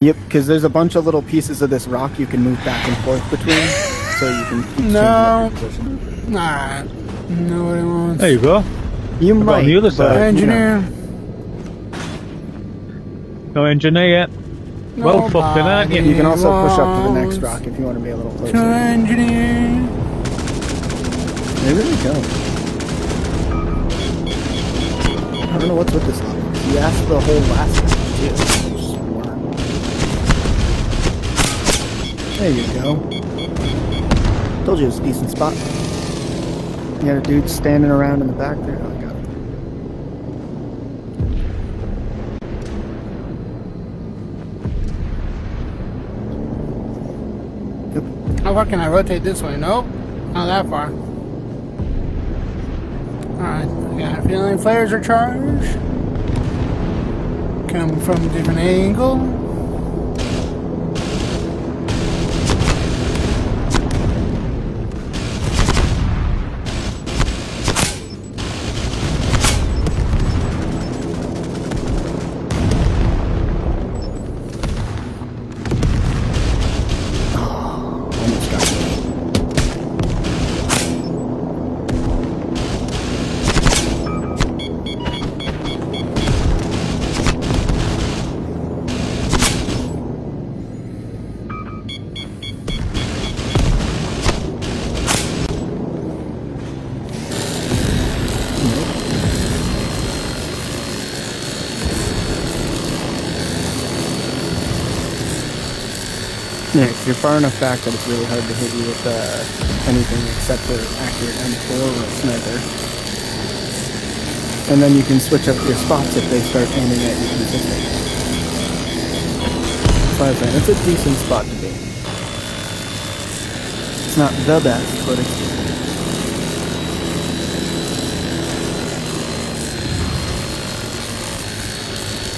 Yep, because there's a bunch of little pieces of this rock you can move back and forth between, so you can keep changing up your position. Alright. Nobody wants. There you go. You might, on the other side. Engineer. No engineer yet. Well fucking aren't you? You can also push up to the next rock if you want to be a little closer. Engineer. They really go. I don't know what's with this level. You asked the whole last time too. There you go. Told you it was a decent spot. You got a dude standing around in the back there. Oh, I got him. How far can I rotate this way? Nope. Not that far. Alright. I got a feeling flares are charged. Come from a different angle. Yeah, if you're far enough back that it's really hard to hit you with anything except for accurate M4 or a sniper. And then you can switch up your spots if they start aiming at you consistently. That's why I'm saying it's a decent spot to be. It's not the best, but it's decent.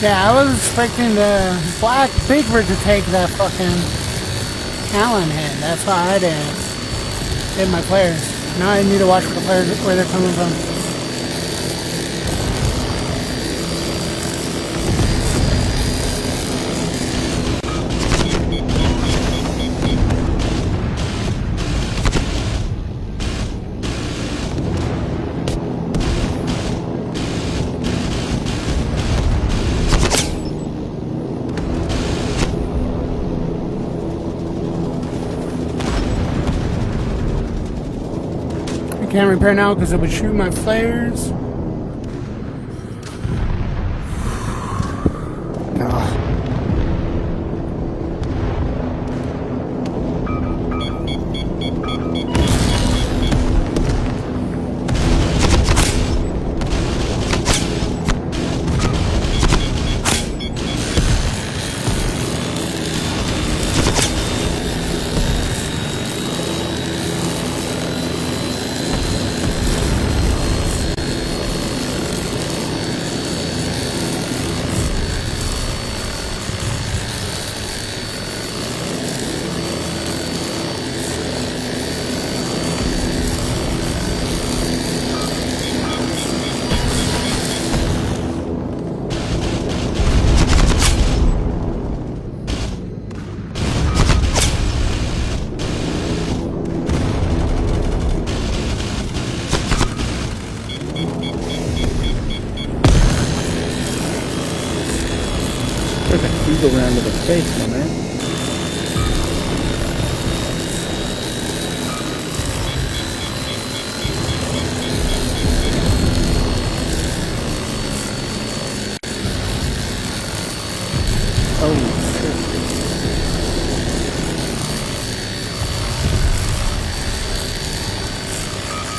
Yeah, I was expecting the black bigford to take that fucking Allen hit. That's why I didn't hit my players. Now I need to watch for the players where they're coming from. Can't repair now because it would shoot my flares. Go around to the face, my man. Oh,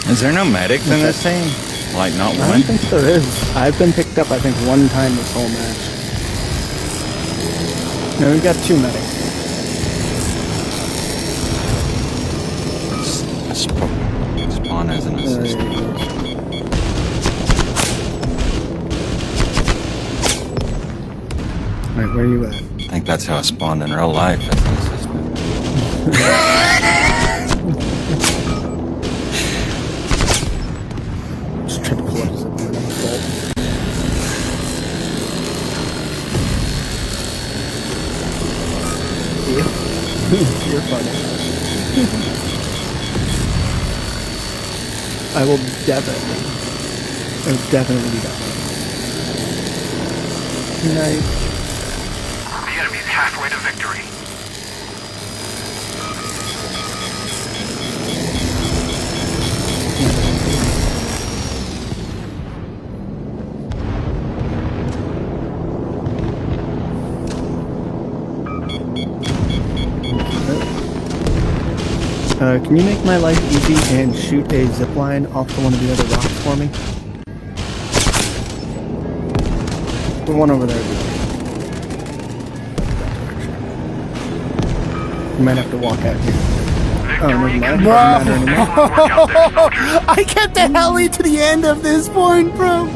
shit. Is there no medics in this thing? Like, not I one? don't think there is. I've been picked up, I think, one time this whole match. No, we got 2 medics. Spawn as an assistant. Alright, where are you at? I think that's how I spawned in real life as an assistant. Just triple close it. You're funny. I will definitely be that way. Nice. The enemy's halfway to victory. Can you make my life easy and shoot a zip line off to one of the other rocks for me? The one over there. You might have to walk out here. Oh, never mind. Doesn't matter anymore. I kept the heli to the end of this point, bro.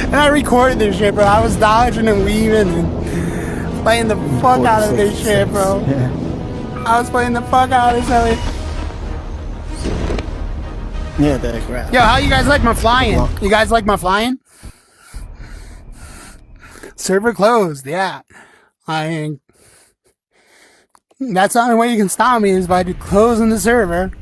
And I recorded this shit, bro. I was dodging and weaving and playing the fuck out of this shit, bro. Yeah. I was playing the fuck out of this heli. Yeah, the graph. Yo, how you guys like my flying? You guys like my flying? Server closed, yeah. That's the only way you can stop me is by closing the server.